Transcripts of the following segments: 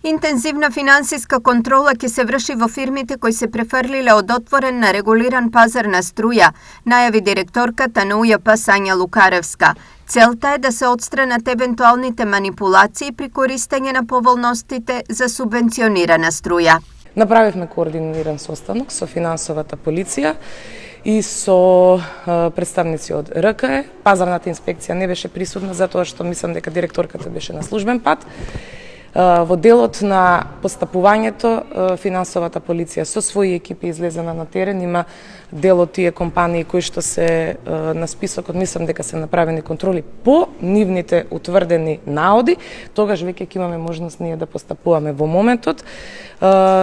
Intenzivna finansijska kontrola ќе се врши во фирмите кои се префрлиле од отворен на регулиран пазар на струја, најави директорката на УЈП Сања Лукаревска. Целта е да се отстранат евентуалните манипулации при користење на поволностите за субвенционирана струја. Направивме координиран состанок со финансовата полиција и со представници од РКЕ. Пазарната инспекција не беше присутна затоа што мислам дека директорката беше на службен пат. Во делот на постапувањето, финансовата полиција со своји екипи излезена на терен, има дел од тие компании кои што се на списокот, мислам дека се направени контроли по нивните утврдени наоди, тогаш веќе ќе имаме можност ние да постапуваме во моментот.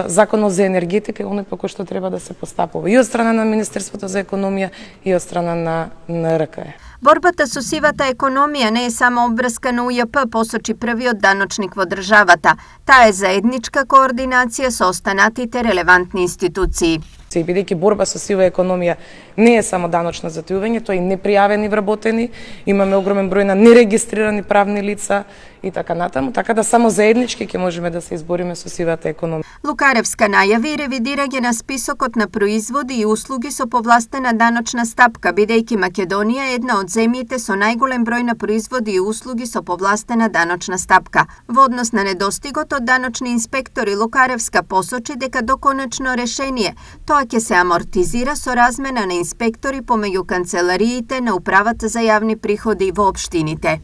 Законот за енергетика е оној по кој што треба да се постапува и од страна на Министерството за економија и од страна на РКЕ. Борбата со сивата економија не е само обврска на УЈП, посочи првиот даночник во државата. Таа е заедничка координација со останатите релевантни институции. И бидејќи борба со сива економија не е само даночно затојување, тоа и непријавени вработени, имаме огромен број на нерегистрирани правни лица и така натаму, така да само заеднички ќе можеме да се избориме со сивата економија. Лукаревска најави ревидирање на списокот на производи и услуги со повластена даночна стапка, бидејќи Македонија е една од земјите со најголем број на производи и услуги со повластена даночна стапка. Во однос на недостигот од даночни инспектори, Лукаревска посочи дека до конечно решение тоа ќе се амортизира со размена на инспектори помеѓу канцелариите на Управата за јавни приходи во општините.